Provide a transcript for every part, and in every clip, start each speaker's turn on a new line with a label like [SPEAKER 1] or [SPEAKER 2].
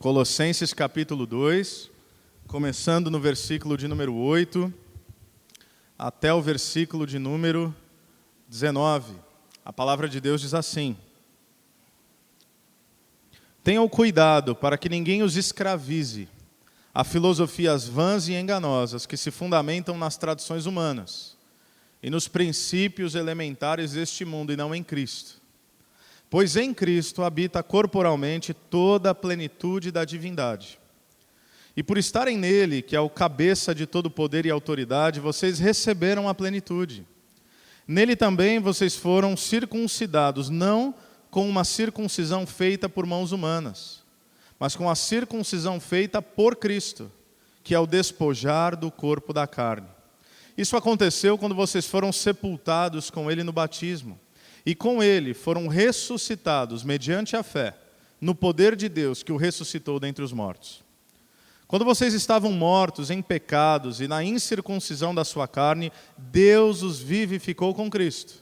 [SPEAKER 1] Colossenses capítulo 2, começando no versículo de número 8, até o versículo de número 19. A palavra de Deus diz assim: Tenham cuidado para que ninguém os escravize a filosofias vãs e enganosas que se fundamentam nas tradições humanas e nos princípios elementares deste mundo e não em Cristo. Pois em Cristo habita corporalmente toda a plenitude da divindade. E por estarem nele, que é o cabeça de todo poder e autoridade, vocês receberam a plenitude. Nele também vocês foram circuncidados, não com uma circuncisão feita por mãos humanas, mas com a circuncisão feita por Cristo, que é o despojar do corpo da carne. Isso aconteceu quando vocês foram sepultados com ele no batismo, e com ele foram ressuscitados mediante a fé, no poder de Deus que o ressuscitou dentre os mortos. Quando vocês estavam mortos em pecados e na incircuncisão da sua carne, Deus os vivificou com Cristo.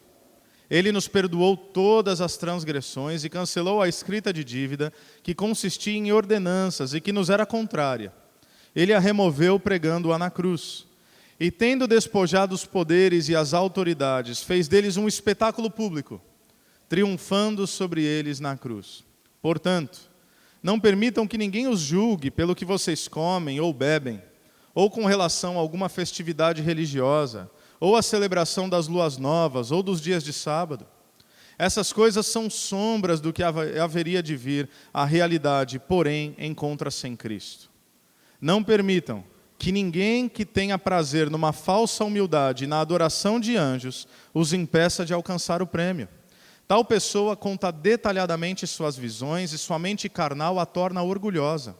[SPEAKER 1] Ele nos perdoou todas as transgressões e cancelou a escrita de dívida que consistia em ordenanças e que nos era contrária. Ele a removeu pregando-a na cruz. E tendo despojado os poderes e as autoridades, fez deles um espetáculo público, triunfando sobre eles na cruz. Portanto, não permitam que ninguém os julgue pelo que vocês comem ou bebem, ou com relação a alguma festividade religiosa, ou a celebração das luas novas, ou dos dias de sábado. Essas coisas são sombras do que haveria de vir, a realidade, porém, encontra-se em Cristo. Não permitam que ninguém que tenha prazer numa falsa humildade e na adoração de anjos os impeça de alcançar o prêmio. Tal pessoa conta detalhadamente suas visões e sua mente carnal a torna orgulhosa.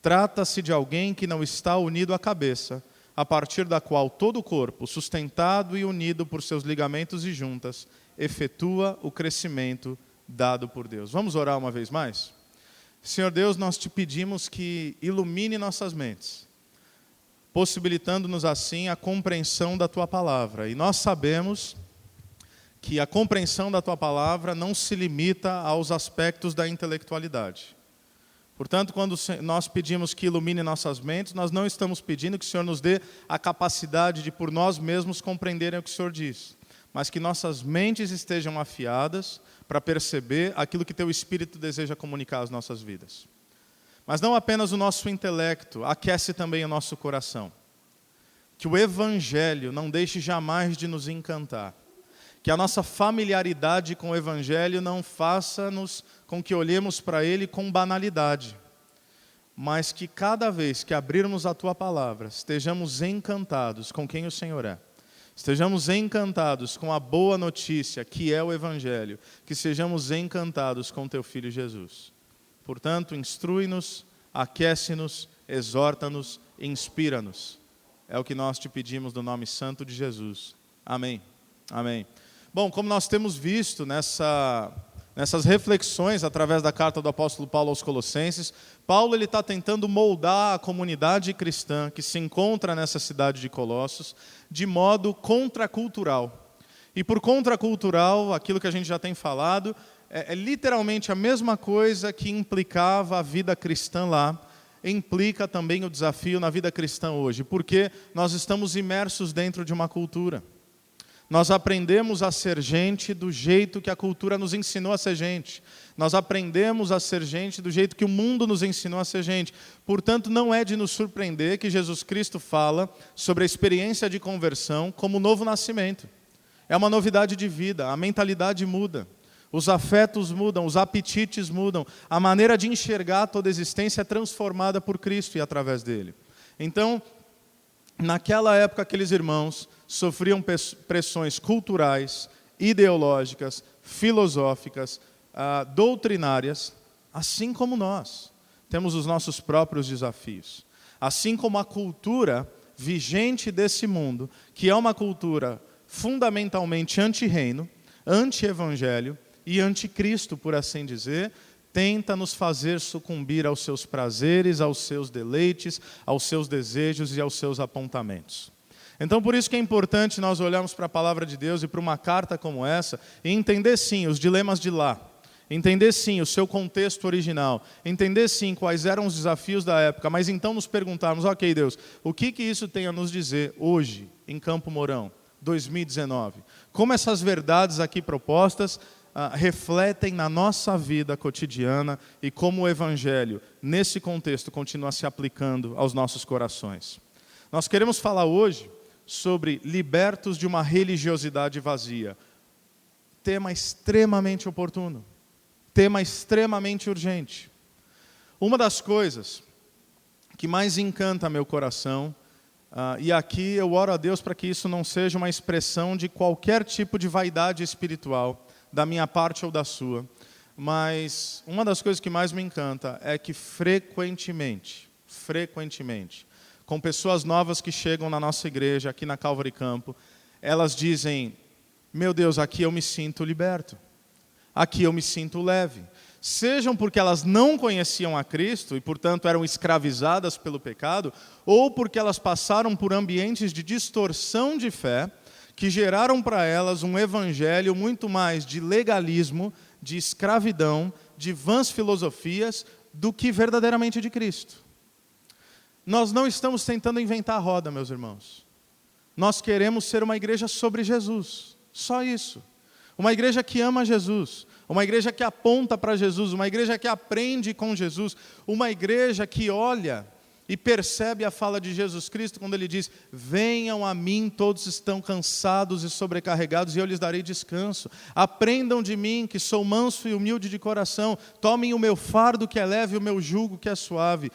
[SPEAKER 1] Trata-se de alguém que não está unido à cabeça, a partir da qual todo o corpo, sustentado e unido por seus ligamentos e juntas, efetua o crescimento dado por Deus. Vamos orar uma vez mais? Senhor Deus, nós te pedimos que ilumine nossas mentes, possibilitando-nos assim a compreensão da Tua Palavra. E nós sabemos que a compreensão da Tua Palavra não se limita aos aspectos da intelectualidade. Portanto, quando nós pedimos que ilumine nossas mentes, nós não estamos pedindo que o Senhor nos dê a capacidade de por nós mesmos compreenderem o que o Senhor diz, mas que nossas mentes estejam afiadas para perceber aquilo que Teu Espírito deseja comunicar às nossas vidas. Mas não apenas o nosso intelecto, aquece também o nosso coração. Que o Evangelho não deixe jamais de nos encantar. Que a nossa familiaridade com o Evangelho não faça-nos com que olhemos para ele com banalidade. Mas que cada vez que abrirmos a Tua Palavra, estejamos encantados com quem o Senhor é. Estejamos encantados com a boa notícia, que é o Evangelho. Que sejamos encantados com Teu Filho Jesus. Portanto, instrui-nos, aquece-nos, exorta-nos, inspira-nos. É o que nós te pedimos no nome santo de Jesus. Amém. Amém. Bom, como nós temos visto nessas reflexões através da carta do apóstolo Paulo aos Colossenses, Paulo está tentando moldar a comunidade cristã que se encontra nessa cidade de Colossos de modo contracultural. E por contracultural, aquilo que a gente já tem falado, é literalmente a mesma coisa que implicava a vida cristã lá, implica também o desafio na vida cristã hoje, porque nós estamos imersos dentro de uma cultura. Nós aprendemos a ser gente do jeito que a cultura nos ensinou a ser gente. Nós aprendemos a ser gente do jeito que o mundo nos ensinou a ser gente. Portanto, não é de nos surpreender que Jesus Cristo fala sobre a experiência de conversão como novo nascimento. É uma novidade de vida, a mentalidade muda. Os afetos mudam, os apetites mudam, a maneira de enxergar toda a existência é transformada por Cristo e através dele. Então, naquela época, aqueles irmãos sofriam pressões culturais, ideológicas, filosóficas, doutrinárias, assim como nós. Temos os nossos próprios desafios. Assim como a cultura vigente desse mundo, que é uma cultura fundamentalmente anti-reino, anti-evangelho, e anticristo, por assim dizer, tenta nos fazer sucumbir aos seus prazeres, aos seus deleites, aos seus desejos e aos seus apontamentos. Então, por isso que é importante nós olharmos para a palavra de Deus e para uma carta como essa e entender, sim, os dilemas de lá. entender sim o seu contexto original, entender sim quais eram os desafios da época, mas então nos perguntarmos, ok Deus, o que isso tem a nos dizer hoje, em Campo Mourão, 2019? Como essas verdades aqui propostas refletem na nossa vida cotidiana e como o Evangelho, nesse contexto, continua se aplicando aos nossos corações. Nós queremos falar hoje sobre libertos de uma religiosidade vazia. Tema extremamente oportuno, tema extremamente urgente. Uma das coisas que mais encanta meu coração, e aqui eu oro a Deus para que isso não seja uma expressão de qualquer tipo de vaidade espiritual, da minha parte ou da sua, mas uma das coisas que mais me encanta é que frequentemente, com pessoas novas que chegam na nossa igreja, aqui na Calvary Campo, elas dizem, meu Deus, aqui eu me sinto liberto, aqui eu me sinto leve. Sejam porque elas não conheciam a Cristo e, portanto, eram escravizadas pelo pecado, ou porque elas passaram por ambientes de distorção de fé, que geraram para elas um evangelho muito mais de legalismo, de escravidão, de vãs filosofias, do que verdadeiramente de Cristo. Nós não estamos tentando inventar a roda, meus irmãos. Nós queremos ser uma igreja sobre Jesus, só isso. Uma igreja que ama Jesus, uma igreja que aponta para Jesus, uma igreja que aprende com Jesus, uma igreja que olha e percebe a fala de Jesus Cristo quando Ele diz, venham a mim, todos estão cansados e sobrecarregados, e eu lhes darei descanso. Aprendam de mim, que sou manso e humilde de coração, tomem o meu fardo que é leve e o meu jugo que é suave.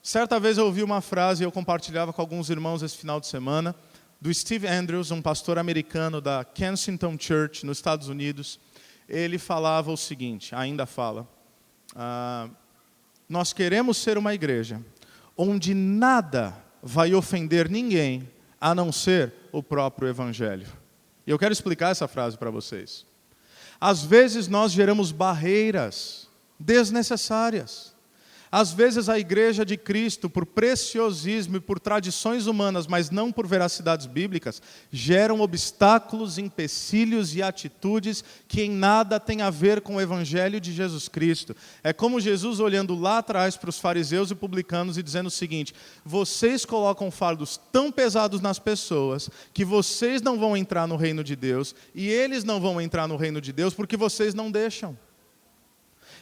[SPEAKER 1] Certa vez eu ouvi uma frase, e eu compartilhava com alguns irmãos esse final de semana, do Steve Andrews, um pastor americano da Kensington Church, nos Estados Unidos. Ele falava o seguinte, ainda fala, nós queremos ser uma igreja onde nada vai ofender ninguém, a não ser o próprio Evangelho. E eu quero explicar essa frase para vocês. Às vezes nós geramos barreiras desnecessárias. Às vezes a igreja de Cristo, por preciosismo e por tradições humanas, mas não por veracidades bíblicas, geram obstáculos, empecilhos e atitudes que em nada têm a ver com o Evangelho de Jesus Cristo. É como Jesus olhando lá atrás para os fariseus e publicanos e dizendo o seguinte, vocês colocam fardos tão pesados nas pessoas que vocês não vão entrar no reino de Deus e eles não vão entrar no reino de Deus porque vocês não deixam.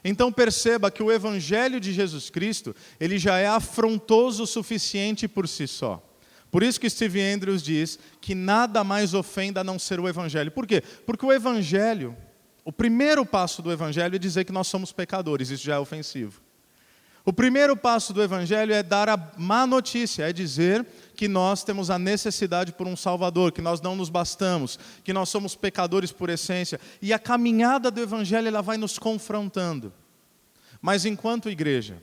[SPEAKER 1] Então perceba que o Evangelho de Jesus Cristo, ele já é afrontoso o suficiente por si só. Por isso que Steve Andrews diz que nada mais ofenda a não ser o Evangelho. Por quê? Porque o Evangelho, o primeiro passo do Evangelho é dizer que nós somos pecadores, isso já é ofensivo. O primeiro passo do Evangelho é dar a má notícia, é dizer que nós temos a necessidade por um Salvador, que nós não nos bastamos, que nós somos pecadores por essência. E a caminhada do Evangelho ela vai nos confrontando. Mas enquanto igreja,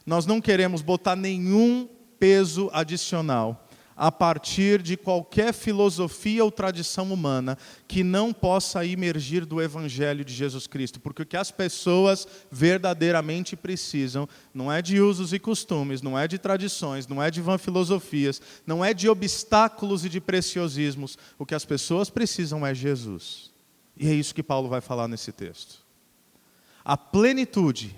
[SPEAKER 1] nós não queremos botar nenhum peso adicional a partir de qualquer filosofia ou tradição humana que não possa emergir do Evangelho de Jesus Cristo. Porque o que as pessoas verdadeiramente precisam não é de usos e costumes, não é de tradições, não é de vã filosofias, não é de obstáculos e de preciosismos. O que as pessoas precisam é Jesus. E é isso que Paulo vai falar nesse texto. A plenitude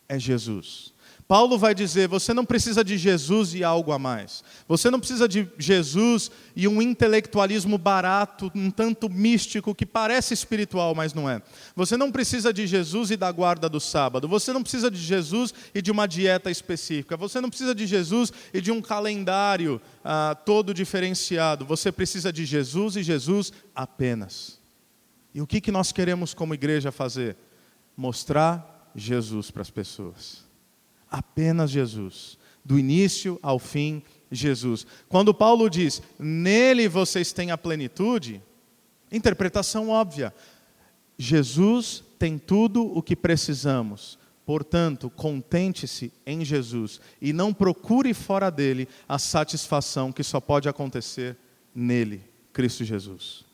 [SPEAKER 1] é Jesus. Paulo vai dizer, você não precisa de Jesus e algo a mais. Você não precisa de Jesus e um intelectualismo barato, um tanto místico, que parece espiritual, mas não é. Você não precisa de Jesus e da guarda do sábado. Você não precisa de Jesus e de uma dieta específica. Você não precisa de Jesus e de um calendário todo diferenciado. Você precisa de Jesus e Jesus apenas. E o que nós queremos como igreja fazer? Mostrar Jesus para as pessoas. Apenas Jesus. Do início ao fim, Jesus. Quando Paulo diz, nele vocês têm a plenitude, interpretação óbvia. Jesus tem tudo o que precisamos. Portanto, contente-se em Jesus e não procure fora dele a satisfação que só pode acontecer nele, Cristo Jesus.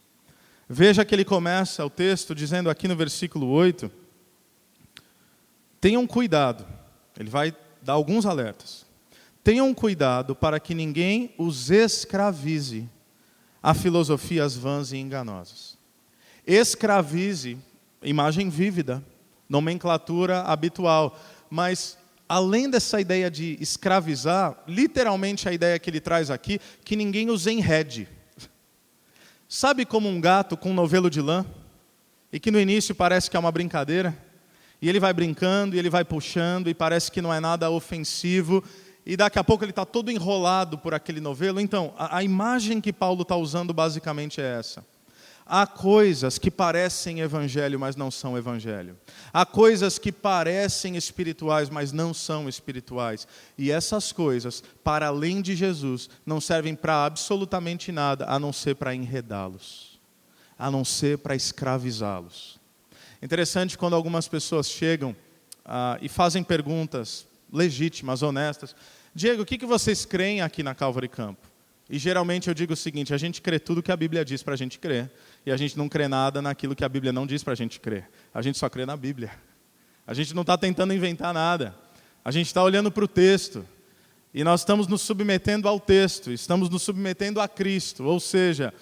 [SPEAKER 1] Veja que ele começa o texto dizendo aqui no versículo 8, tenham cuidado. Ele vai dar alguns alertas. Tenham cuidado para que ninguém os escravize a filosofias vãs e enganosas. Escravize, imagem vívida, nomenclatura habitual. Mas, além dessa ideia de escravizar, literalmente a ideia que ele traz aqui, que ninguém os enrede. Sabe como um gato com um novelo de lã? E que no início parece que é uma brincadeira? E ele vai brincando, e ele vai puxando, e parece que não é nada ofensivo, e daqui a pouco ele está todo enrolado por aquele novelo. Então, a imagem que Paulo está usando basicamente é essa. Há coisas que parecem evangelho, mas não são evangelho. Há coisas que parecem espirituais, mas não são espirituais. E essas coisas, para além de Jesus, não servem para absolutamente nada, a não ser para enredá-los, a não ser para escravizá-los. Interessante quando algumas pessoas chegam e fazem perguntas legítimas, honestas. Diego, o que vocês creem aqui na Calvary Campo? E geralmente eu digo o seguinte, a gente crê tudo que a Bíblia diz para a gente crer, e a gente não crê nada naquilo que a Bíblia não diz para a gente crer. A gente só crê na Bíblia. A gente não está tentando inventar nada. A gente está olhando para o texto, e nós estamos nos submetendo ao texto, estamos nos submetendo a Cristo. Ou seja,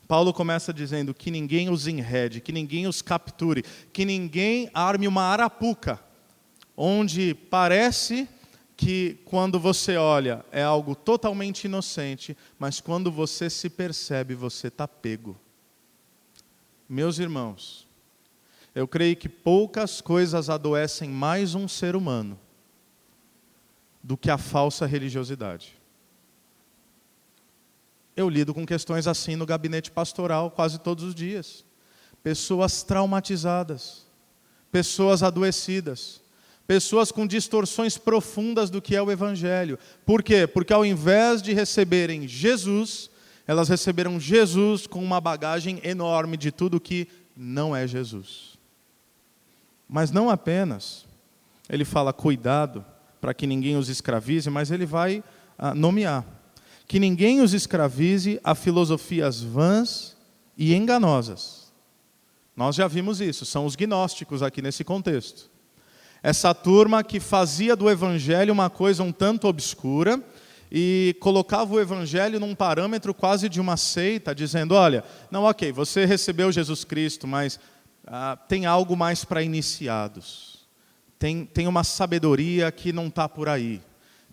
[SPEAKER 1] Paulo começa dizendo que ninguém os enrede, que ninguém os capture, que ninguém arme uma arapuca, onde parece que quando você olha é algo totalmente inocente, mas quando você se percebe, você está pego. Meus irmãos, eu creio que poucas coisas adoecem mais um ser humano do que a falsa religiosidade. Eu lido com questões assim no gabinete pastoral quase todos os dias. Pessoas traumatizadas, pessoas adoecidas, pessoas com distorções profundas do que é o Evangelho. Por quê? Porque ao invés de receberem Jesus, elas receberam Jesus com uma bagagem enorme de tudo que não é Jesus. Mas não apenas, ele fala cuidado para que ninguém os escravize, mas ele vai nomear. Que ninguém os escravize a filosofias vãs e enganosas. Nós já vimos isso, são os gnósticos aqui nesse contexto. Essa turma que fazia do Evangelho uma coisa um tanto obscura e colocava o Evangelho num parâmetro quase de uma seita, dizendo, olha, não, ok, você recebeu Jesus Cristo, mas tem algo mais para iniciados. Tem uma sabedoria que não está por aí.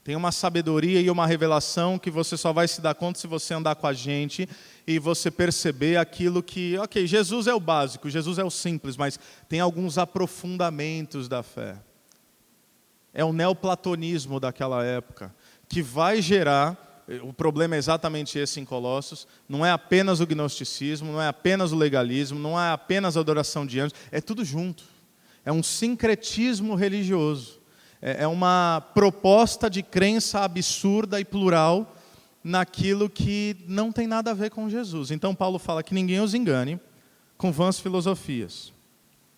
[SPEAKER 1] Tem uma sabedoria e uma revelação que você só vai se dar conta se você andar com a gente e você perceber aquilo que, ok, Jesus é o básico, Jesus é o simples, mas tem alguns aprofundamentos da fé. É o neoplatonismo daquela época, que vai gerar, o problema é exatamente esse em Colossos, não é apenas o gnosticismo, não é apenas o legalismo, não é apenas a adoração de anjos, é tudo junto. É um sincretismo religioso. É uma proposta de crença absurda e plural naquilo que não tem nada a ver com Jesus. Então Paulo fala que ninguém os engane com vãs filosofias.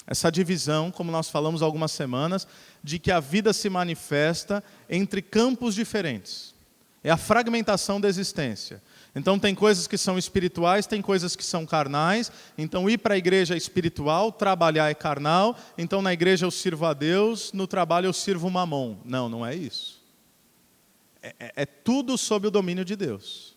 [SPEAKER 1] Essa divisão, como nós falamos há algumas semanas, de que a vida se manifesta entre campos diferentes. É a fragmentação da existência. Então tem coisas que são espirituais, tem coisas que são carnais. Então ir para a igreja é espiritual, trabalhar é carnal. Então na igreja eu sirvo a Deus, no trabalho eu sirvo o mamon. Não, não é isso. É tudo sob o domínio de Deus.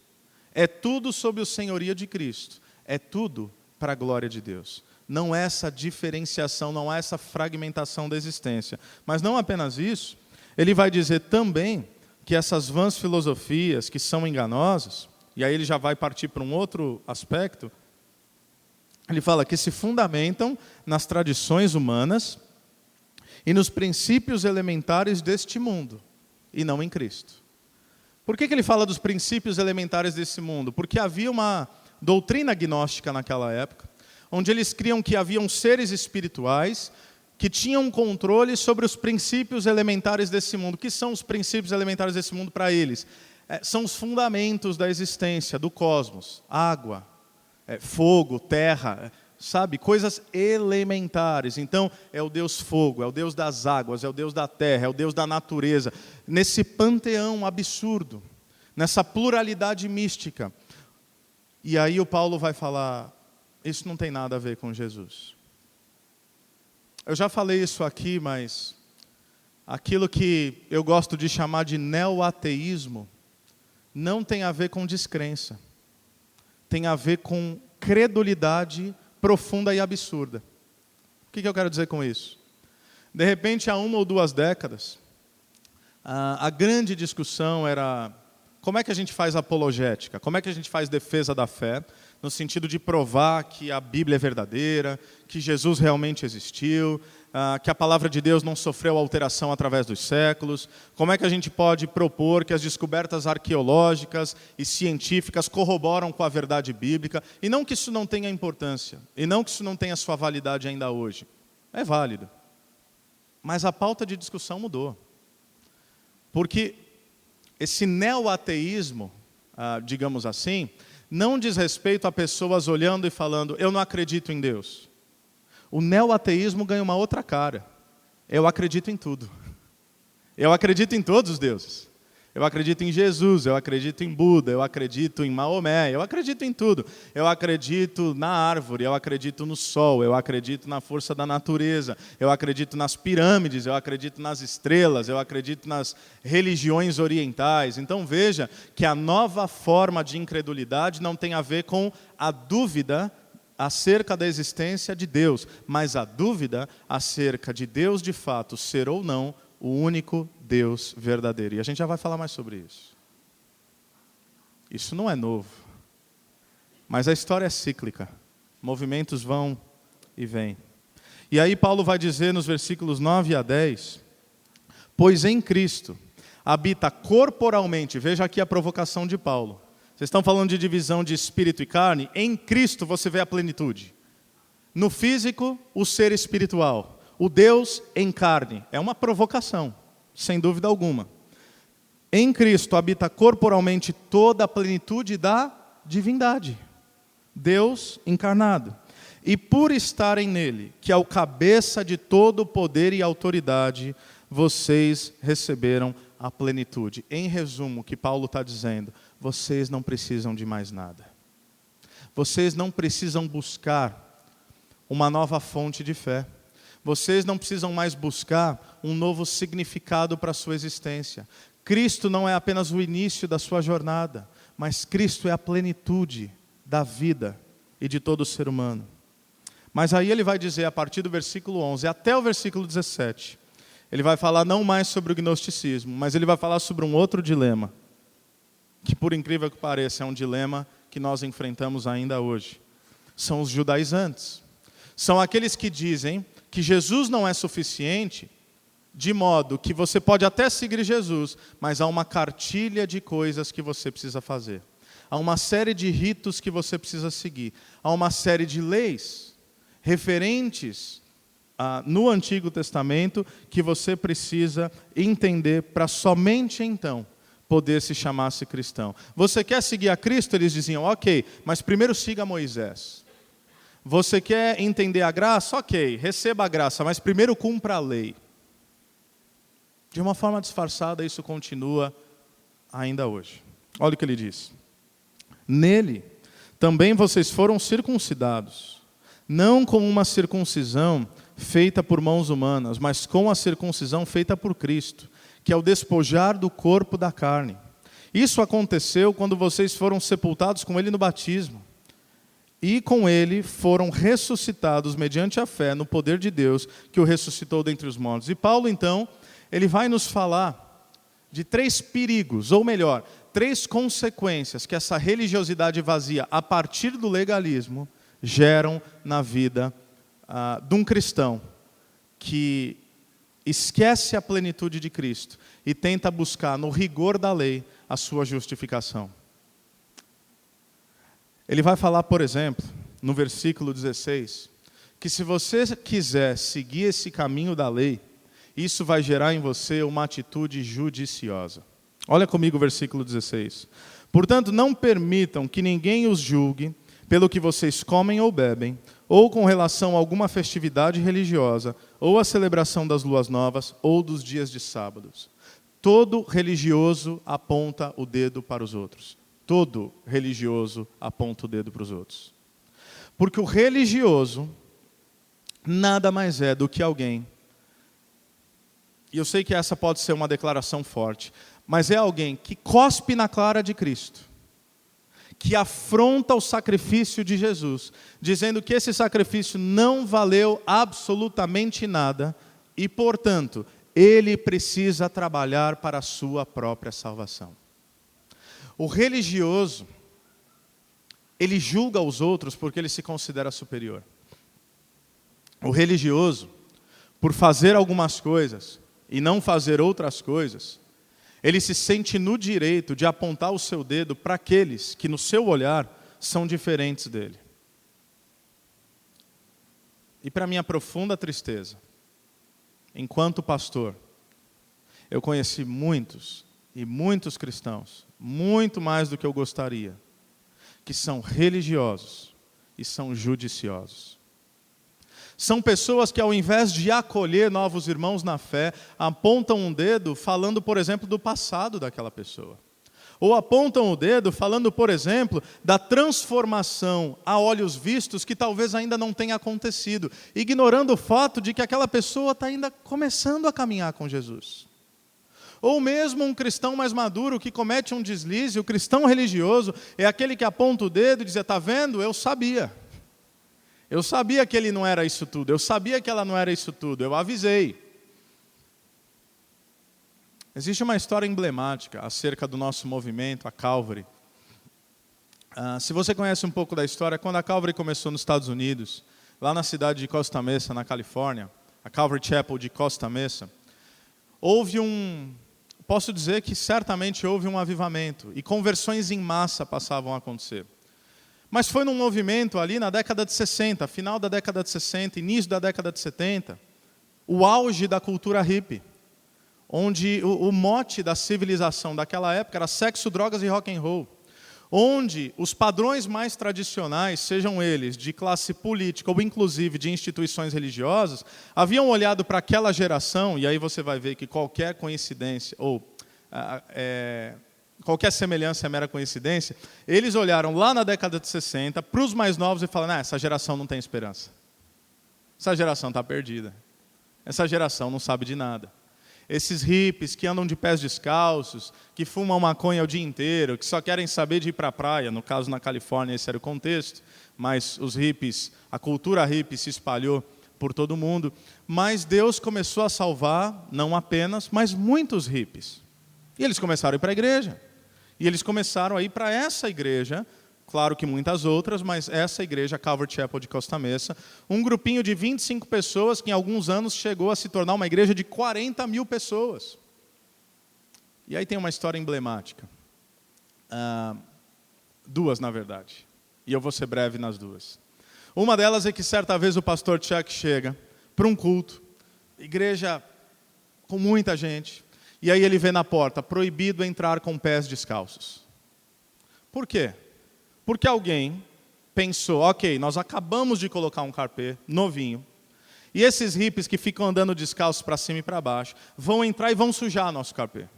[SPEAKER 1] É tudo sob o senhorio de Cristo. É tudo para a glória de Deus. Não é essa diferenciação, não é essa fragmentação da existência. Mas não apenas isso, ele vai dizer também que essas vãs filosofias que são enganosas, e aí ele já vai partir para um outro aspecto, ele fala que se fundamentam nas tradições humanas e nos princípios elementares deste mundo, e não em Cristo. Por que ele fala dos princípios elementares desse mundo? Porque havia uma doutrina gnóstica naquela época, onde eles criam que haviam seres espirituais que tinham controle sobre os princípios elementares desse mundo. O que são os princípios elementares desse mundo para eles? São os fundamentos da existência, do cosmos. Água, fogo, terra, sabe? Coisas elementares. Então, é o Deus fogo, é o Deus das águas, é o Deus da terra, é o Deus da natureza. Nesse panteão absurdo, nessa pluralidade mística. E aí o Paulo vai falar, isso não tem nada a ver com Jesus. Eu já falei isso aqui, mas aquilo que eu gosto de chamar de neoateísmo não tem a ver com descrença. Tem a ver com credulidade profunda e absurda. O que eu quero dizer com isso? De repente, há 1 ou 2 décadas, a grande discussão era como é que a gente faz apologética, como é que a gente faz defesa da fé, no sentido de provar que a Bíblia é verdadeira, que Jesus realmente existiu, que a palavra de Deus não sofreu alteração através dos séculos. Como é que a gente pode propor que as descobertas arqueológicas e científicas corroboram com a verdade bíblica, e não que isso não tenha importância, e não que isso não tenha sua validade ainda hoje. É válido. Mas a pauta de discussão mudou. Porque esse neo-ateísmo, digamos assim, não diz respeito a pessoas olhando e falando, eu não acredito em Deus. O neo-ateísmo ganha uma outra cara. Eu acredito em tudo. Eu acredito em todos os deuses. Eu acredito em Jesus, eu acredito em Buda, eu acredito em Maomé, eu acredito em tudo. Eu acredito na árvore, eu acredito no sol, eu acredito na força da natureza, eu acredito nas pirâmides, eu acredito nas estrelas, eu acredito nas religiões orientais. Então veja que a nova forma de incredulidade não tem a ver com a dúvida acerca da existência de Deus, mas a dúvida acerca de Deus de fato ser ou não o único Deus verdadeiro. E a gente já vai falar mais sobre isso. Isso não é novo. Mas a história é cíclica. Movimentos vão e vêm. E aí Paulo vai dizer nos versículos 9 a 10, pois em Cristo habita corporalmente, veja aqui a provocação de Paulo. Vocês estão falando de divisão de espírito e carne? Em Cristo você vê a plenitude. No físico, o ser espiritual. O Deus em carne. É uma provocação, sem dúvida alguma. Em Cristo habita corporalmente toda a plenitude da divindade. Deus encarnado. E por estarem nele, que é o cabeça de todo o poder e autoridade, vocês receberam a plenitude. Em resumo, o que Paulo está dizendo, vocês não precisam de mais nada. Vocês não precisam buscar uma nova fonte de fé. Vocês não precisam mais buscar um novo significado para a sua existência. Cristo não é apenas o início da sua jornada, mas Cristo é a plenitude da vida e de todo ser humano. Mas aí ele vai dizer, a partir do versículo 11 até o versículo 17, ele vai falar não mais sobre o gnosticismo, mas ele vai falar sobre um outro dilema, que por incrível que pareça é um dilema que nós enfrentamos ainda hoje. São os judaizantes. São aqueles que dizem que Jesus não é suficiente, de modo que você pode até seguir Jesus, mas há uma cartilha de coisas que você precisa fazer. Há uma série de ritos que você precisa seguir. Há uma série de leis referentes no Antigo Testamento que você precisa entender para somente então poder se chamar-se cristão. Você quer seguir a Cristo? Eles diziam, ok, mas primeiro siga Moisés. Você quer entender a graça? Ok, receba a graça, mas primeiro cumpra a lei. De uma forma disfarçada, isso continua ainda hoje. Olha o que ele diz. Nele, também vocês foram circuncidados, não com uma circuncisão feita por mãos humanas, mas com a circuncisão feita por Cristo, que é o despojar do corpo da carne. Isso aconteceu quando vocês foram sepultados com ele no batismo. E com ele foram ressuscitados mediante a fé no poder de Deus que o ressuscitou dentre os mortos. E Paulo, então, ele vai nos falar de 3 perigos, ou melhor, 3 consequências que essa religiosidade vazia, a partir do legalismo, geram na vida de um cristão que esquece a plenitude de Cristo e tenta buscar no rigor da lei a sua justificação. Ele vai falar, por exemplo, no versículo 16, que se você quiser seguir esse caminho da lei, isso vai gerar em você uma atitude judiciosa. Olha comigo o versículo 16. Portanto, não permitam que ninguém os julgue pelo que vocês comem ou bebem, ou com relação a alguma festividade religiosa, ou a celebração das luas novas, ou dos dias de sábados. Todo religioso aponta o dedo para os outros. Todo religioso aponta o dedo para os outros. Porque o religioso nada mais é do que alguém, e eu sei que essa pode ser uma declaração forte, mas é alguém que cospe na cara de Cristo, que afronta o sacrifício de Jesus, dizendo que esse sacrifício não valeu absolutamente nada, e, portanto, ele precisa trabalhar para a sua própria salvação. O religioso, ele julga os outros porque ele se considera superior. O religioso, por fazer algumas coisas e não fazer outras coisas, ele se sente no direito de apontar o seu dedo para aqueles que, no seu olhar, são diferentes dele. E para minha profunda tristeza, enquanto pastor, eu conheci muitos e muitos cristãos, muito mais do que eu gostaria, que são religiosos e são judiciosos. São pessoas que, ao invés de acolher novos irmãos na fé, apontam um dedo falando, por exemplo, do passado daquela pessoa. Ou apontam o dedo falando, por exemplo, da transformação a olhos vistos que talvez ainda não tenha acontecido, ignorando o fato de que aquela pessoa está ainda começando a caminhar com Jesus. Ou mesmo um cristão mais maduro que comete um deslize, o cristão religioso é aquele que aponta o dedo e diz: está vendo? Eu sabia. Eu sabia que ele não era isso tudo, eu sabia que ela não era isso tudo, eu avisei. Existe uma história emblemática acerca do nosso movimento, a Calvary. Se você conhece um pouco da história, quando a Calvary começou nos Estados Unidos, lá na cidade de Costa Mesa, na Califórnia, a Calvary Chapel de Costa Mesa, posso dizer que certamente houve um avivamento, e conversões em massa passavam a acontecer. Mas foi num movimento ali na década de 60, final da década de 60, início da década de 70, o auge da cultura hippie, onde o mote da civilização daquela época era sexo, drogas e rock and roll, onde os padrões mais tradicionais, sejam eles de classe política ou inclusive de instituições religiosas, haviam olhado para aquela geração, e aí você vai ver que qualquer coincidência ou qualquer semelhança é mera coincidência. Eles olharam lá na década de 60 para os mais novos e falaram: essa geração não tem esperança. Essa geração está perdida. Essa geração não sabe de nada. Esses hippies que andam de pés descalços, que fumam maconha o dia inteiro, que só querem saber de ir para a praia, no caso na Califórnia esse era o contexto, mas os hippies, a cultura hippie se espalhou por todo o mundo, mas Deus começou a salvar, não apenas, mas muitos hippies. E eles começaram a ir para a igreja. E eles começaram a ir para essa igreja, claro que muitas outras, mas essa igreja, a Calvary Chapel de Costa Mesa, um grupinho de 25 pessoas que em alguns anos chegou a se tornar uma igreja de 40 mil pessoas. E aí tem uma história emblemática. Duas, na verdade. E eu vou ser breve nas duas. Uma delas é que certa vez o pastor Chuck chega para um culto, igreja com muita gente, e aí ele vê na porta: proibido entrar com pés descalços. Por quê? Porque alguém pensou: ok, nós acabamos de colocar um carpê novinho, e esses hippies que ficam andando descalços para cima e para baixo, vão entrar e vão sujar nosso carpê.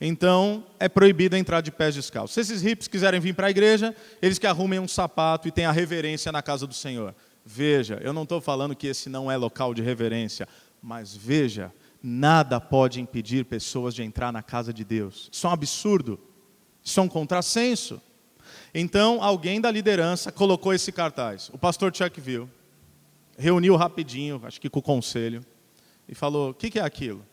[SPEAKER 1] Então, é proibido entrar de pés descalços. Se esses hippies quiserem vir para a igreja, eles que arrumem um sapato e tenham a reverência na casa do Senhor. Veja, eu não estou falando que esse não é local de reverência, mas veja, nada pode impedir pessoas de entrar na casa de Deus. Isso é um absurdo. Isso é um contrassenso. Então, alguém da liderança colocou esse cartaz. O pastor Chuck viu, reuniu rapidinho, acho que com o conselho, e falou: o que é aquilo?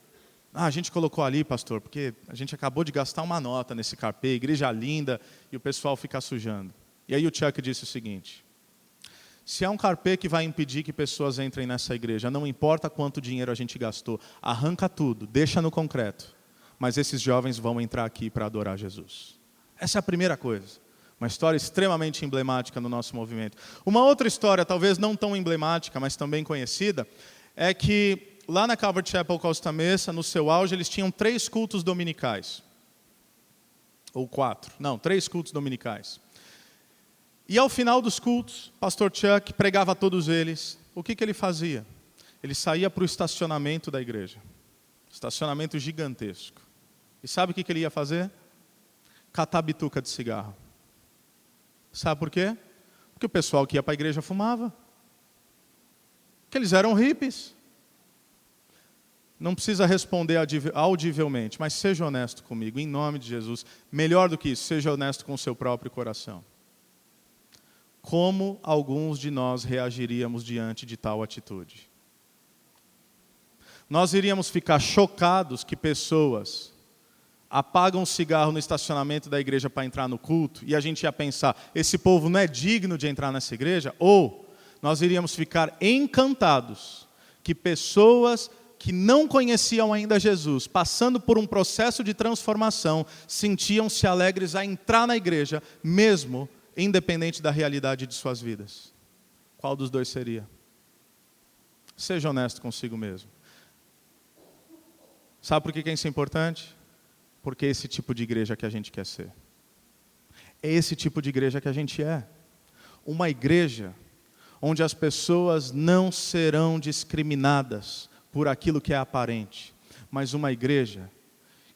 [SPEAKER 1] A gente colocou ali, pastor, porque a gente acabou de gastar uma nota nesse carpê, igreja linda, e o pessoal fica sujando. E aí o Chuck disse o seguinte: se é um carpê que vai impedir que pessoas entrem nessa igreja, não importa quanto dinheiro a gente gastou, arranca tudo, deixa no concreto, mas esses jovens vão entrar aqui para adorar Jesus. Essa é a primeira coisa. Uma história extremamente emblemática no nosso movimento. Uma outra história, talvez não tão emblemática, mas também conhecida, é que lá na Calvary Chapel Costa Mesa, no seu auge, eles tinham 3 cultos dominicais. Ou 4. Não, 3 cultos dominicais. E ao final dos cultos, pastor Chuck pregava a todos eles. O que ele fazia? Ele saía para o estacionamento da igreja. Estacionamento gigantesco. E sabe o que ele ia fazer? Catar bituca de cigarro. Sabe por quê? Porque o pessoal que ia para a igreja fumava. Porque eles eram hippies. Não precisa responder audivelmente, mas seja honesto comigo, em nome de Jesus. Melhor do que isso, seja honesto com o seu próprio coração. Como alguns de nós reagiríamos diante de tal atitude? nós iríamos ficar chocados que pessoas apagam o cigarro no estacionamento da igreja para entrar no culto, e a gente ia pensar, esse povo não é digno de entrar nessa igreja? Ou nós iríamos ficar encantados que pessoas que não conheciam ainda Jesus, passando por um processo de transformação, sentiam-se alegres a entrar na igreja, mesmo independente da realidade de suas vidas? Qual dos dois seria? Seja honesto consigo mesmo. Sabe por que isso é importante? Porque é esse tipo de igreja que a gente quer ser. É esse tipo de igreja que a gente é. Uma igreja onde as pessoas não serão discriminadas por aquilo que é aparente, mas uma igreja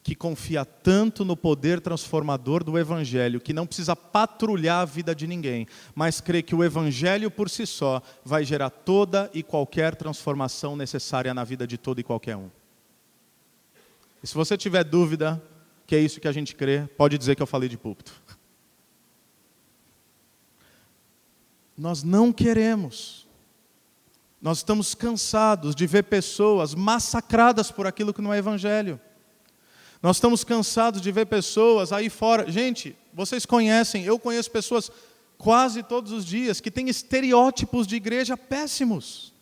[SPEAKER 1] que confia tanto no poder transformador do Evangelho, que não precisa patrulhar a vida de ninguém, mas crê que o Evangelho por si só vai gerar toda e qualquer transformação necessária na vida de todo e qualquer um. E se você tiver dúvida que é isso que a gente crê, pode dizer que eu falei de púlpito. Nós não queremos. Nós estamos cansados de ver pessoas massacradas por aquilo que não é Evangelho. Nós estamos cansados de ver pessoas aí fora. Gente, vocês conhecem, eu conheço pessoas quase todos os dias que têm estereótipos de igreja péssimos.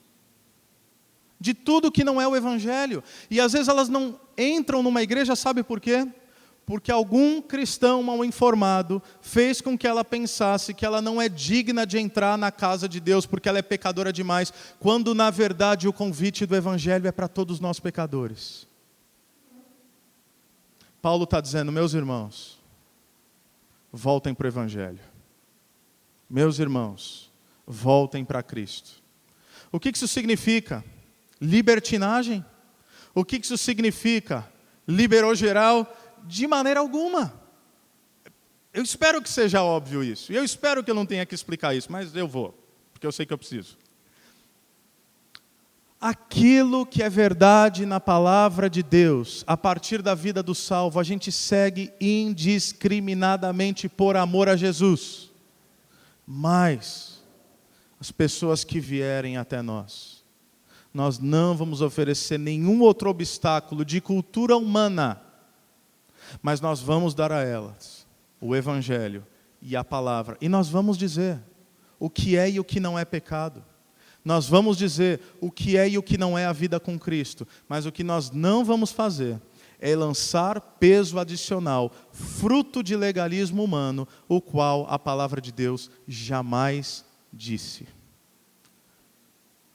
[SPEAKER 1] De tudo que não é o Evangelho. E às vezes elas não entram numa igreja, sabe por quê? Porque algum cristão mal informado fez com que ela pensasse que ela não é digna de entrar na casa de Deus porque ela é pecadora demais, quando na verdade o convite do Evangelho é para todos nós pecadores. Paulo está dizendo, meus irmãos, voltem para o Evangelho. Meus irmãos, voltem para Cristo. O que isso significa? Libertinagem? O que isso significa? Liberou geral? De maneira alguma. Eu espero que seja óbvio isso. E eu espero que eu não tenha que explicar isso, mas eu vou, porque eu sei que eu preciso. Aquilo que é verdade na palavra de Deus, a partir da vida do salvo, a gente segue indiscriminadamente por amor a Jesus. Mas as pessoas que vierem até nós não vamos oferecer nenhum outro obstáculo de cultura humana, mas nós vamos dar a elas o Evangelho e a palavra. E nós vamos dizer o que é e o que não é pecado. Nós vamos dizer o que é e o que não é a vida com Cristo. Mas o que nós não vamos fazer é lançar peso adicional, fruto de legalismo humano, o qual a palavra de Deus jamais disse.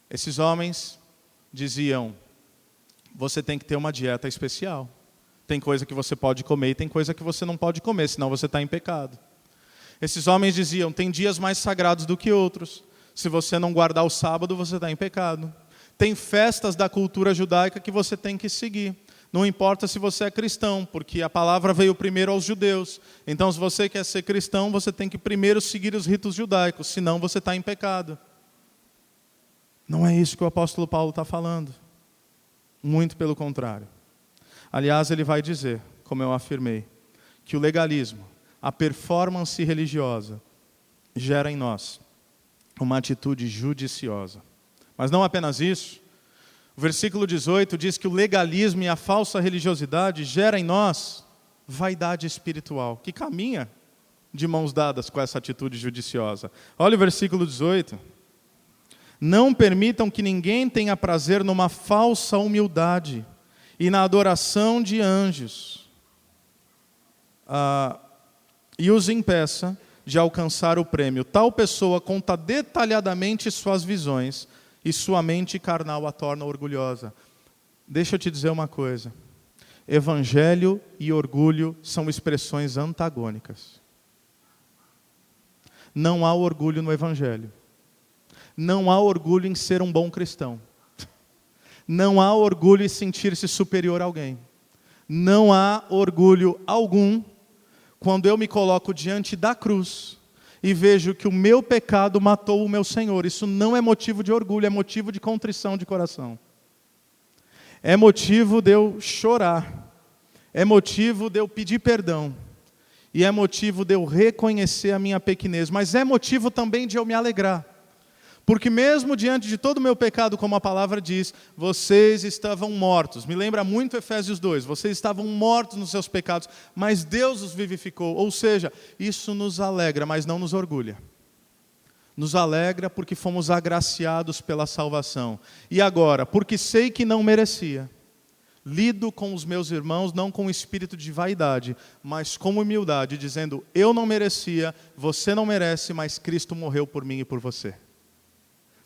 [SPEAKER 1] Esses homens diziam, você tem que ter uma dieta especial. Tem coisa que você pode comer e tem coisa que você não pode comer, senão você está em pecado. Esses homens diziam, tem dias mais sagrados do que outros. Se você não guardar o sábado, você está em pecado. Tem festas da cultura judaica que você tem que seguir. Não importa se você é cristão, porque a palavra veio primeiro aos judeus. Então, se você quer ser cristão, você tem que primeiro seguir os ritos judaicos, senão você está em pecado. Não é isso que o apóstolo Paulo está falando. Muito pelo contrário. Aliás, ele vai dizer, como eu afirmei, que o legalismo, a performance religiosa, gera em nós uma atitude judiciosa. Mas não apenas isso. O versículo 18 diz que o legalismo e a falsa religiosidade gera em nós vaidade espiritual, que caminha de mãos dadas com essa atitude judiciosa. Olha o versículo 18. Não permitam que ninguém tenha prazer numa falsa humildade e na adoração de anjos, e os impeça de alcançar o prêmio. Tal pessoa conta detalhadamente suas visões, e sua mente carnal a torna orgulhosa. Deixa eu te dizer uma coisa. Evangelho e orgulho são expressões antagônicas. Não há orgulho no Evangelho. Não há orgulho em ser um bom cristão. Não há orgulho em sentir-se superior a alguém. Não há orgulho algum quando eu me coloco diante da cruz e vejo que o meu pecado matou o meu Senhor. Isso não é motivo de orgulho, é motivo de contrição de coração. É motivo de eu chorar. É motivo de eu pedir perdão. E é motivo de eu reconhecer a minha pequenez. Mas é motivo também de eu me alegrar. Porque mesmo diante de todo o meu pecado, como a palavra diz, vocês estavam mortos. Me lembra muito Efésios 2. Vocês estavam mortos nos seus pecados, mas Deus os vivificou. Ou seja, isso nos alegra, mas não nos orgulha. Nos alegra porque fomos agraciados pela salvação. E agora, porque sei que não merecia, lido com os meus irmãos não com espírito de vaidade, mas com humildade, dizendo, eu não merecia, você não merece, mas Cristo morreu por mim e por você.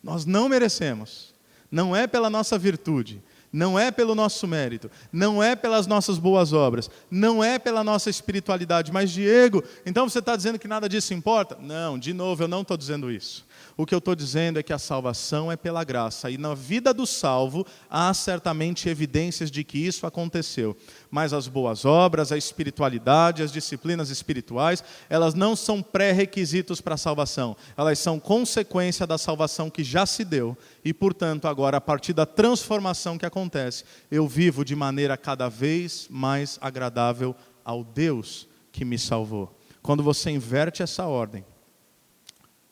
[SPEAKER 1] Nós não merecemos. Não é pela nossa virtude, não é pelo nosso mérito, não é pelas nossas boas obras, não é pela nossa espiritualidade. Mas, Diego, então você está dizendo que nada disso importa? Não, de novo, eu não estou dizendo isso. O que eu estou dizendo é que a salvação é pela graça. E na vida do salvo, há certamente evidências de que isso aconteceu. Mas as boas obras, a espiritualidade, as disciplinas espirituais, elas não são pré-requisitos para a salvação. Elas são consequência da salvação que já se deu. E, portanto, agora, a partir da transformação que acontece, eu vivo de maneira cada vez mais agradável ao Deus que me salvou. Quando você inverte essa ordem,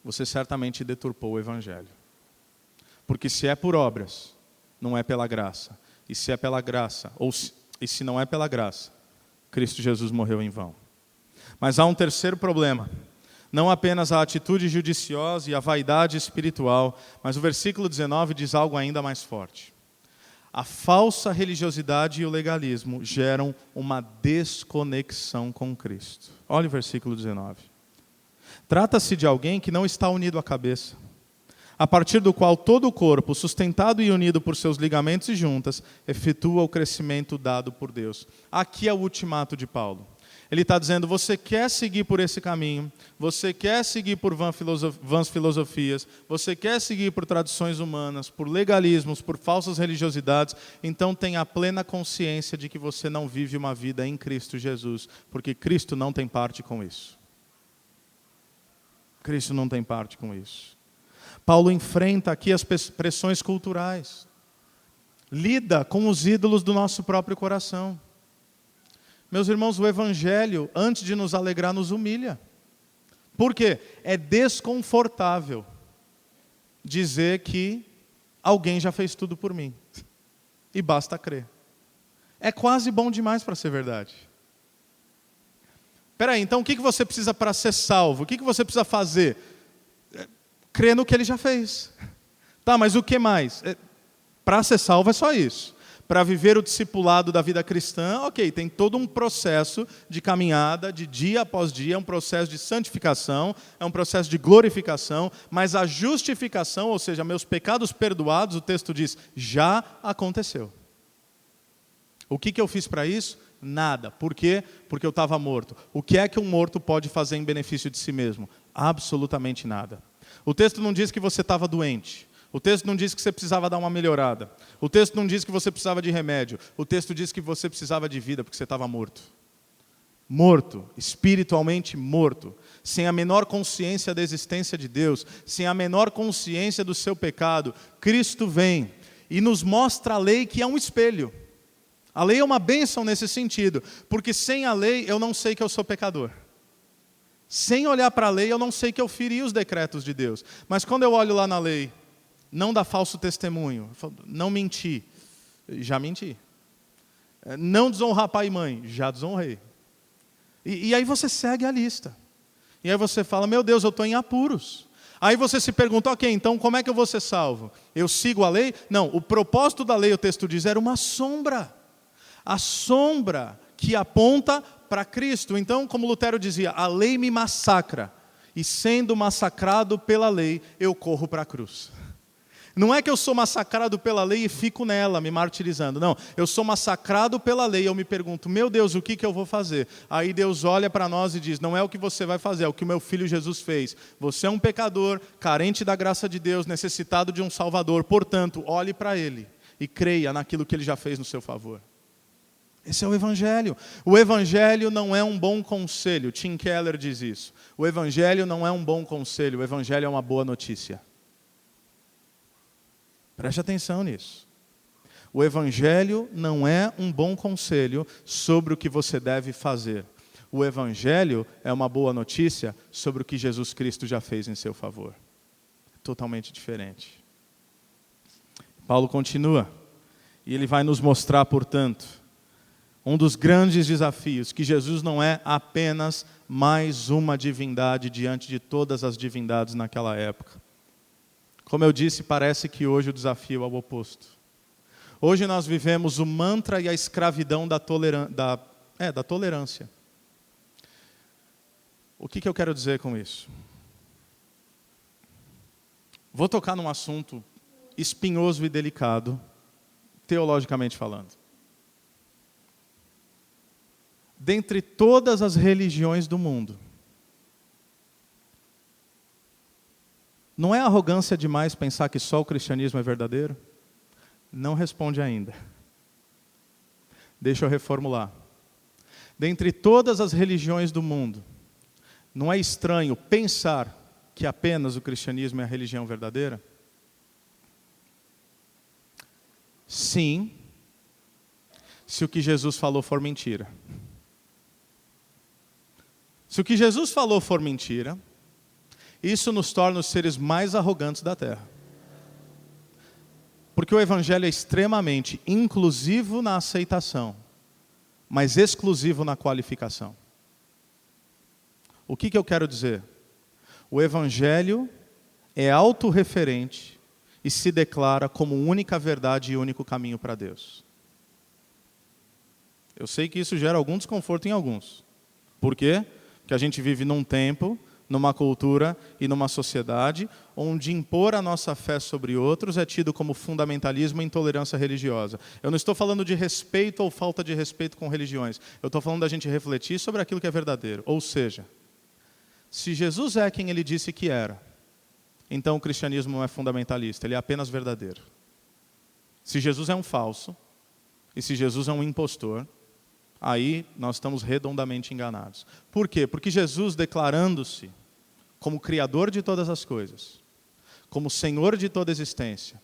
[SPEAKER 1] você certamente deturpou o Evangelho. Porque se é por obras, não é pela graça. E se é pela graça, e se não é pela graça, Cristo Jesus morreu em vão. Mas há um terceiro problema. Não apenas a atitude judiciosa e a vaidade espiritual, mas o versículo 19 diz algo ainda mais forte. A falsa religiosidade e o legalismo geram uma desconexão com Cristo. Olha o versículo 19. Trata-se de alguém que não está unido à cabeça, a partir do qual todo o corpo, sustentado e unido por seus ligamentos e juntas, efetua o crescimento dado por Deus. Aqui é o ultimato de Paulo. Ele está dizendo, você quer seguir por esse caminho, você quer seguir por vãs filosofias, você quer seguir por tradições humanas, por legalismos, por falsas religiosidades, então tenha plena consciência de que você não vive uma vida em Cristo Jesus, porque Cristo não tem parte com isso. Cristo não tem parte com isso. Paulo enfrenta aqui as pressões culturais. Lida com os ídolos do nosso próprio coração. Meus irmãos, o Evangelho, antes de nos alegrar, nos humilha. Por quê? É desconfortável dizer que alguém já fez tudo por mim. E basta crer. É quase bom demais para ser verdade. Espera aí, então o que você precisa para ser salvo? O que você precisa fazer? Crer no que ele já fez. Tá, mas o que mais? Para ser salvo é só isso. Para viver o discipulado da vida cristã, ok, tem todo um processo de caminhada, de dia após dia, é um processo de santificação, é um processo de glorificação, mas a justificação, ou seja, meus pecados perdoados, o texto diz, já aconteceu. O que eu fiz para isso? Nada. Por quê? Porque eu estava morto. O que é que um morto pode fazer em benefício de si mesmo? Absolutamente nada. O texto não diz que você estava doente. O texto não diz que você precisava dar uma melhorada. O texto não diz que você precisava de remédio. O texto diz que você precisava de vida porque você estava morto. Morto, espiritualmente morto. Sem a menor consciência da existência de Deus. Sem a menor consciência do seu pecado. Cristo vem e nos mostra a lei que é um espelho. A lei é uma bênção nesse sentido, porque sem a lei eu não sei que eu sou pecador. Sem olhar para a lei eu não sei que eu feri os decretos de Deus. Mas quando eu olho lá na lei, não dar falso testemunho, não mentir, já menti. Não desonrar pai e mãe, já desonrei. E aí você segue a lista. E aí você fala, meu Deus, eu estou em apuros. Aí você se pergunta, ok, então como é que eu vou ser salvo? Eu sigo a lei? Não, o propósito da lei, o texto diz, era uma sombra. A sombra que aponta para Cristo. Então, como Lutero dizia, a lei me massacra. E sendo massacrado pela lei, eu corro para a cruz. Não é que eu sou massacrado pela lei e fico nela, me martirizando. Não, eu sou massacrado pela lei. Eu me pergunto, meu Deus, o que eu vou fazer? Aí Deus olha para nós e diz, não é o que você vai fazer, é o que o meu filho Jesus fez. Você é um pecador, carente da graça de Deus, necessitado de um Salvador. Portanto, olhe para Ele e creia naquilo que Ele já fez no seu favor. Esse é o Evangelho. O Evangelho não é um bom conselho. Tim Keller diz isso. O Evangelho não é um bom conselho. O Evangelho é uma boa notícia. Preste atenção nisso. O Evangelho não é um bom conselho sobre o que você deve fazer. O Evangelho é uma boa notícia sobre o que Jesus Cristo já fez em seu favor. totalmente diferente. Paulo continua, e ele vai nos mostrar, portanto, um dos grandes desafios, que Jesus não é apenas mais uma divindade diante de todas as divindades naquela época. Como eu disse, parece que hoje o desafio é o oposto. Hoje nós vivemos o mantra e a escravidão da tolerância. O que eu quero dizer com isso? Vou tocar num assunto espinhoso e delicado, teologicamente falando. Dentre todas as religiões do mundo, não é arrogância demais pensar que só o cristianismo é verdadeiro? Não responde ainda. Deixa eu reformular. Dentre todas as religiões do mundo, não é estranho pensar que apenas o cristianismo é a religião verdadeira? Sim, se o que Jesus falou for mentira. Se o que Jesus falou for mentira, isso nos torna os seres mais arrogantes da terra. Porque o Evangelho é extremamente inclusivo na aceitação, mas exclusivo na qualificação. O que eu quero dizer? O Evangelho é autorreferente e se declara como única verdade e único caminho para Deus. Eu sei que isso gera algum desconforto em alguns. Por quê? Porque a gente vive num tempo, numa cultura e numa sociedade onde impor a nossa fé sobre outros é tido como fundamentalismo e intolerância religiosa. Eu não estou falando de respeito ou falta de respeito com religiões. Eu estou falando da gente refletir sobre aquilo que é verdadeiro. Ou seja, se Jesus é quem ele disse que era, então o cristianismo não é fundamentalista, ele é apenas verdadeiro. Se Jesus é um falso, e se Jesus é um impostor, aí nós estamos redondamente enganados. Por quê? Porque Jesus, declarando-se como Criador de todas as coisas, como Senhor de toda a existência,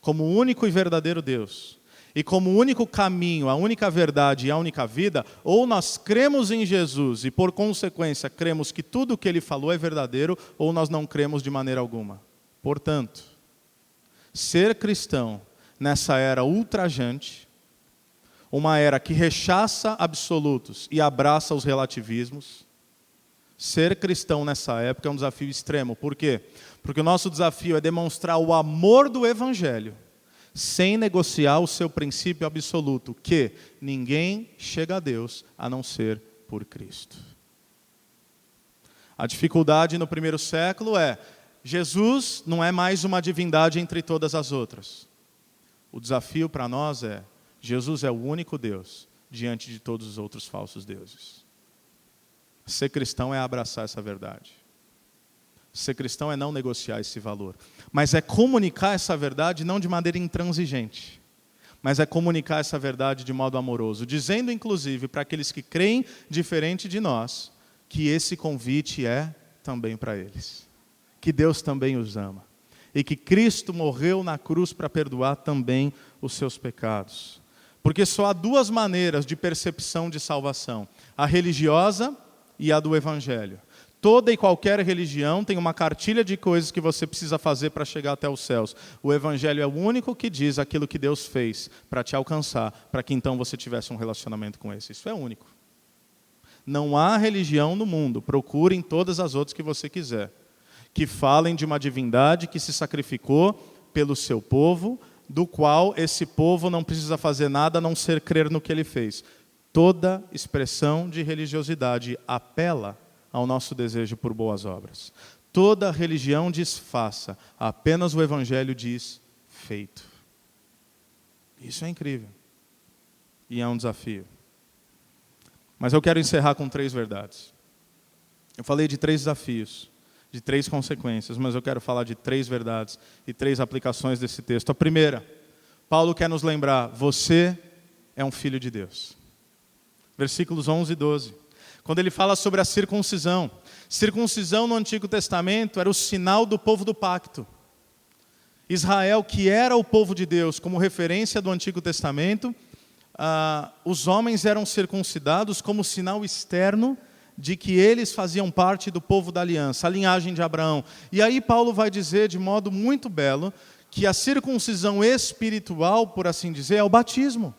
[SPEAKER 1] como único e verdadeiro Deus, e como único caminho, a única verdade e a única vida, ou nós cremos em Jesus e, por consequência, cremos que tudo o que ele falou é verdadeiro, ou nós não cremos de maneira alguma. Portanto, ser cristão nessa era ultrajante, uma era que rechaça absolutos e abraça os relativismos, ser cristão nessa época é um desafio extremo. Por quê? Porque o nosso desafio é demonstrar o amor do Evangelho, sem negociar o seu princípio absoluto, que ninguém chega a Deus a não ser por Cristo. A dificuldade no primeiro século é, Jesus não é mais uma divindade entre todas as outras. O desafio para nós é, Jesus é o único Deus diante de todos os outros falsos deuses. Ser cristão é abraçar essa verdade. Ser cristão é não negociar esse valor. Mas é comunicar essa verdade não de maneira intransigente, mas é comunicar essa verdade de modo amoroso, dizendo inclusive para aqueles que creem diferente de nós, que esse convite é também para eles. Que Deus também os ama. E que Cristo morreu na cruz para perdoar também os seus pecados. Porque só há duas maneiras de percepção de salvação: a religiosa e a do Evangelho. Toda e qualquer religião tem uma cartilha de coisas que você precisa fazer para chegar até os céus. O Evangelho é o único que diz aquilo que Deus fez para te alcançar, para que então você tivesse um relacionamento com esse. Isso é único. Não há religião no mundo, procure em todas as outras que você quiser, que falem de uma divindade que se sacrificou pelo seu povo, do qual esse povo não precisa fazer nada a não ser crer no que ele fez. Toda expressão de religiosidade apela ao nosso desejo por boas obras. Toda religião diz faça, apenas o Evangelho diz feito. Isso é incrível. E é um desafio. Mas eu quero encerrar com 3 verdades. Eu falei de 3 desafios, de 3 consequências, mas eu quero falar de 3 verdades e 3 aplicações desse texto. A primeira, Paulo quer nos lembrar, você é um filho de Deus. Versículos 11 e 12. Quando ele fala sobre a circuncisão. Circuncisão no Antigo Testamento era o sinal do povo do pacto. Israel, que era o povo de Deus, como referência do Antigo Testamento, os homens eram circuncidados como sinal externo de que eles faziam parte do povo da aliança, a linhagem de Abraão. E aí Paulo vai dizer de modo muito belo que a circuncisão espiritual, por assim dizer, é o batismo.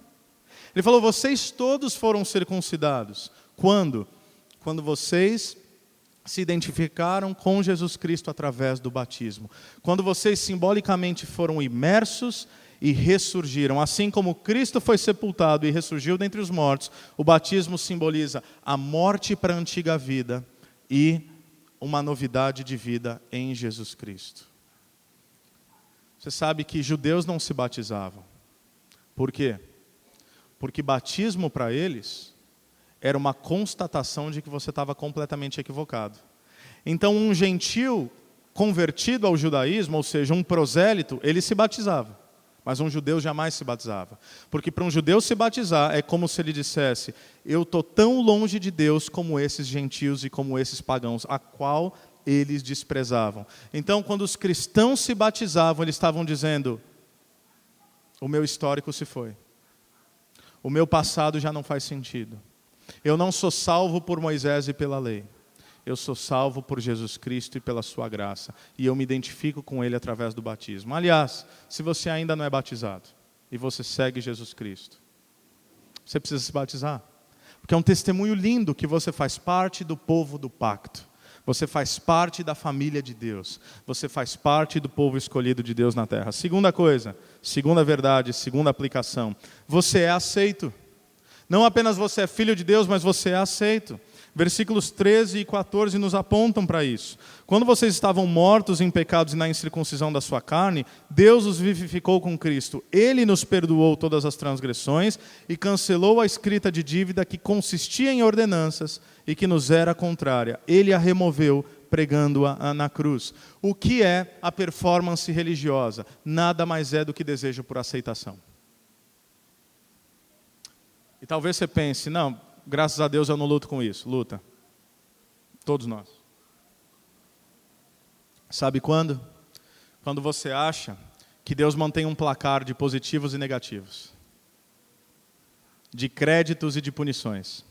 [SPEAKER 1] Ele falou, vocês todos foram circuncidados. Quando? Quando vocês se identificaram com Jesus Cristo através do batismo. Quando vocês simbolicamente foram imersos e ressurgiram. Assim como Cristo foi sepultado e ressurgiu dentre os mortos, o batismo simboliza a morte para a antiga vida e uma novidade de vida em Jesus Cristo. Você sabe que judeus não se batizavam. Por quê? Porque batismo para eles era uma constatação de que você estava completamente equivocado. Então um gentil convertido ao judaísmo, ou seja, um prosélito, ele se batizava. Mas um judeu jamais se batizava. Porque para um judeu se batizar é como se ele dissesse, eu estou tão longe de Deus como esses gentios e como esses pagãos, a qual eles desprezavam. Então, quando os cristãos se batizavam, eles estavam dizendo, o meu histórico se foi. O meu passado já não faz sentido. Eu não sou salvo por Moisés e pela lei. Eu sou salvo por Jesus Cristo e pela sua graça. E eu me identifico com Ele através do batismo. Aliás, se você ainda não é batizado e você segue Jesus Cristo, você precisa se batizar. Porque é um testemunho lindo que você faz parte do povo do pacto. Você faz parte da família de Deus. Você faz parte do povo escolhido de Deus na terra. Segunda coisa, segunda verdade, segunda aplicação. Você é aceito. Não apenas você é filho de Deus, mas você é aceito. Versículos 13 e 14 nos apontam para isso. Quando vocês estavam mortos em pecados e na incircuncisão da sua carne, Deus os vivificou com Cristo. Ele nos perdoou todas as transgressões e cancelou a escrita de dívida que consistia em ordenanças e que nos era contrária. Ele a removeu, pregando-a na cruz. O que é a performance religiosa? Nada mais é do que desejo por aceitação. E talvez você pense, não, graças a Deus eu não luto com isso. Luta. Todos nós. Sabe quando? Quando você acha que Deus mantém um placar de positivos e negativos. De créditos e de punições.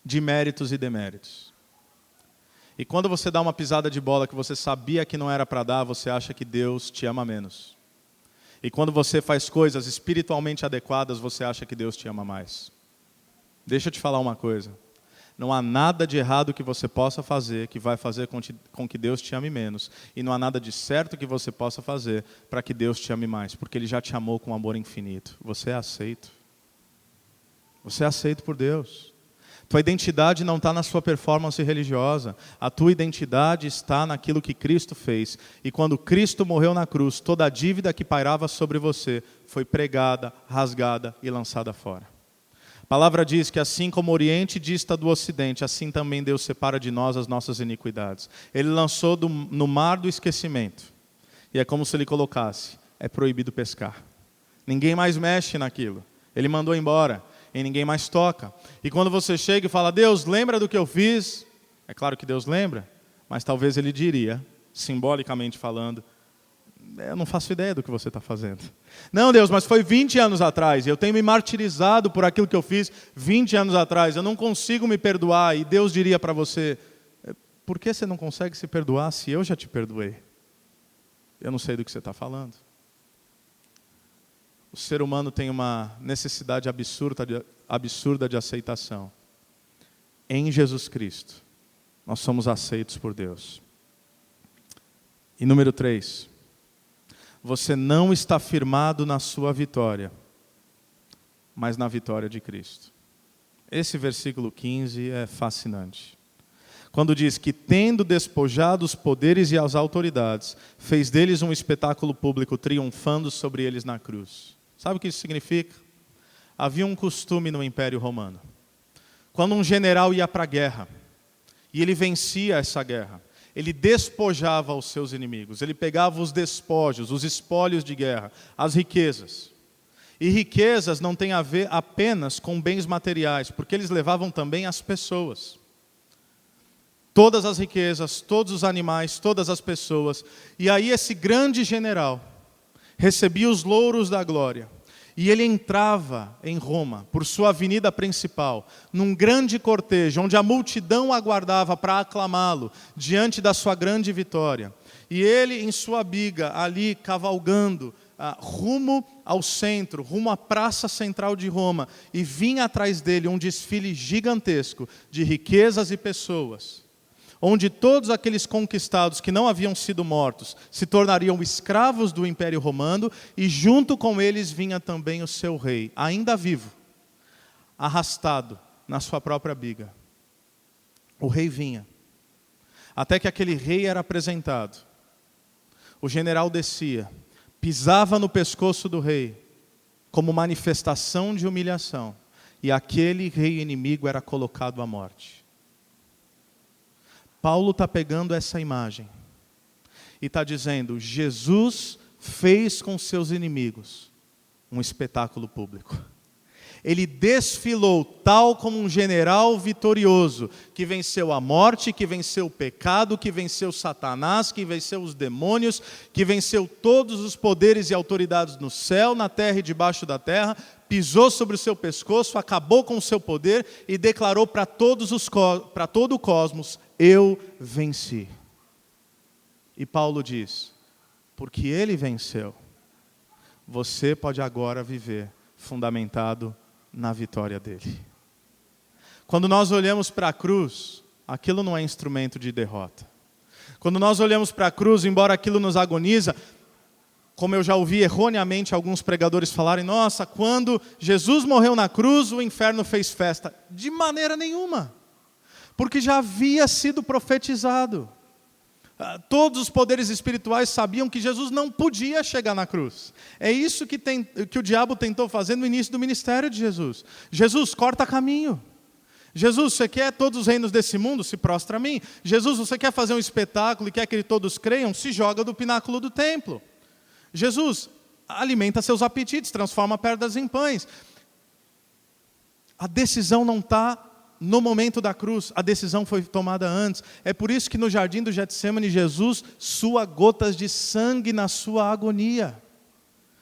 [SPEAKER 1] De méritos e deméritos. E quando você dá uma pisada de bola que você sabia que não era para dar, você acha que Deus te ama menos. E quando você faz coisas espiritualmente adequadas, você acha que Deus te ama mais. Deixa eu te falar uma coisa. Não há nada de errado que você possa fazer que vai fazer com que Deus te ame menos. E não há nada de certo que você possa fazer para que Deus te ame mais. Porque Ele já te amou com amor infinito. Você é aceito. Você é aceito por Deus. Tua identidade não está na sua performance religiosa. A tua identidade está naquilo que Cristo fez. E quando Cristo morreu na cruz, toda a dívida que pairava sobre você foi pregada, rasgada e lançada fora. A palavra diz que assim como o Oriente dista do Ocidente, assim também Deus separa de nós as nossas iniquidades. Ele lançou no mar do esquecimento. E é como se Ele colocasse, é proibido pescar. Ninguém mais mexe naquilo. Ele mandou embora. E ninguém mais toca. E quando você chega e fala, Deus, lembra do que eu fiz? É claro que Deus lembra, mas talvez Ele diria, simbolicamente falando, eu não faço ideia do que você está fazendo. Não, Deus, mas foi 20 anos atrás, e eu tenho me martirizado por aquilo que eu fiz 20 anos atrás, eu não consigo me perdoar. E Deus diria para você, por que você não consegue se perdoar se eu já te perdoei? Eu não sei do que você está falando. O ser humano tem uma necessidade absurda de aceitação. Em Jesus Cristo, nós somos aceitos por Deus. E número 3, você não está firmado na sua vitória, mas na vitória de Cristo. Esse versículo 15 é fascinante. Quando diz que, tendo despojado os poderes e as autoridades, fez deles um espetáculo público, triunfando sobre eles na cruz. Sabe o que isso significa? Havia um costume no Império Romano. Quando um general ia para a guerra, e ele vencia essa guerra, ele despojava os seus inimigos, ele pegava os despojos, os espólios de guerra, as riquezas. E riquezas não tem a ver apenas com bens materiais, porque eles levavam também as pessoas. Todas as riquezas, todos os animais, todas as pessoas. E aí esse grande general recebia os louros da glória. E ele entrava em Roma, por sua avenida principal, num grande cortejo, onde a multidão aguardava para aclamá-lo, diante da sua grande vitória. E ele, em sua biga, ali cavalgando, rumo ao centro, rumo à praça central de Roma, e vinha atrás dele um desfile gigantesco de riquezas e pessoas, onde todos aqueles conquistados que não haviam sido mortos se tornariam escravos do Império Romano, e junto com eles vinha também o seu rei, ainda vivo, arrastado na sua própria biga. O rei vinha, até que aquele rei era apresentado. O general descia, pisava no pescoço do rei, como manifestação de humilhação, e aquele rei inimigo era colocado à morte. Paulo está pegando essa imagem e está dizendo: Jesus fez com seus inimigos um espetáculo público. Ele desfilou tal como um general vitorioso, que venceu a morte, que venceu o pecado, que venceu Satanás, que venceu os demônios, que venceu todos os poderes e autoridades no céu, na terra e debaixo da terra, pisou sobre o seu pescoço, acabou com o seu poder e declarou para todo o cosmos: eu venci. E Paulo diz: porque ele venceu, você pode agora viver fundamentado na vitória dele. Quando nós olhamos para a cruz, aquilo não é instrumento de derrota. Quando nós olhamos para a cruz, embora aquilo nos agoniza, como eu já ouvi erroneamente alguns pregadores falarem: nossa, quando Jesus morreu na cruz, o inferno fez festa. De maneira nenhuma, porque já havia sido profetizado. Todos os poderes espirituais sabiam que Jesus não podia chegar na cruz. É isso que o diabo tentou fazer no início do ministério de Jesus. Jesus, corta caminho. Jesus, você quer todos os reinos desse mundo? Se prostra a mim. Jesus, você quer fazer um espetáculo e quer que todos creiam? Se joga do pináculo do templo. Jesus, alimenta seus apetites, transforma pedras em pães. A decisão não está no momento da cruz, a decisão foi tomada antes. É por isso que no jardim do Getsêmani, Jesus sua gotas de sangue na sua agonia.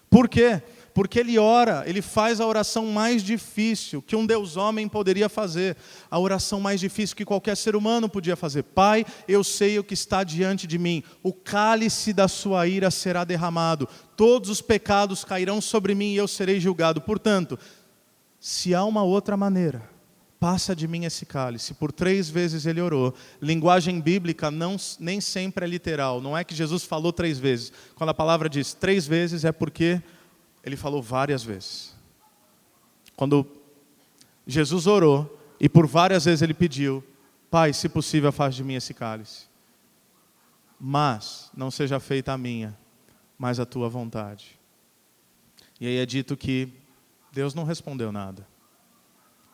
[SPEAKER 1] Por quê? Porque ele ora, ele faz a oração mais difícil que um Deus homem poderia fazer. A oração mais difícil que qualquer ser humano podia fazer. Pai, eu sei o que está diante de mim. O cálice da sua ira será derramado. Todos os pecados cairão sobre mim e eu serei julgado. Portanto, se há uma outra maneira, passa de mim esse cálice. Por 3 vezes ele orou. Linguagem bíblica nem sempre é literal. Não é que Jesus falou 3 vezes. Quando a palavra diz 3 vezes, é porque ele falou várias vezes. Quando Jesus orou, e por várias vezes ele pediu: Pai, se possível, afasta de mim esse cálice. Mas não seja feita a minha, mas a tua vontade. E aí é dito que Deus não respondeu nada.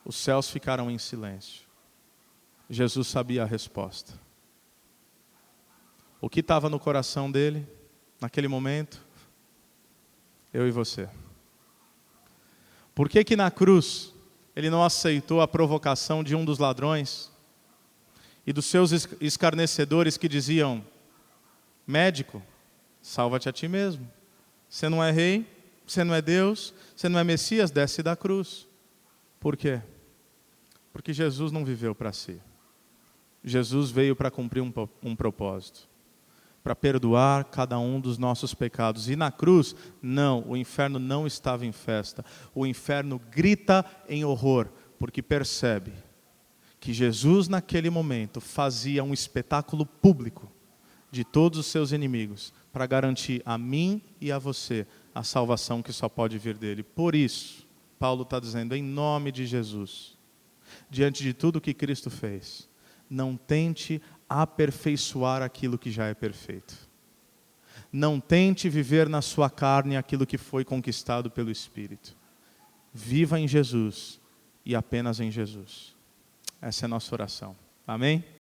[SPEAKER 1] Os céus ficaram em silêncio. Jesus sabia a resposta. O que estava no coração dele, naquele momento? Eu e você. Por que na cruz ele não aceitou a provocação de um dos ladrões e dos seus escarnecedores que diziam: médico, salva-te a ti mesmo. Você não é rei, você não é Deus, você não é Messias, desce da cruz. Por quê? Porque Jesus não viveu para si. Jesus veio para cumprir um propósito. Para perdoar cada um dos nossos pecados. E na cruz, não, o inferno não estava em festa. O inferno grita em horror, porque percebe que Jesus naquele momento fazia um espetáculo público de todos os seus inimigos, para garantir a mim e a você a salvação que só pode vir dele. Por isso, Paulo está dizendo: em nome de Jesus, diante de tudo que Cristo fez, não tente aperfeiçoar aquilo que já é perfeito. Não tente viver na sua carne aquilo que foi conquistado pelo Espírito. Viva em Jesus e apenas em Jesus. Essa é a nossa oração. Amém?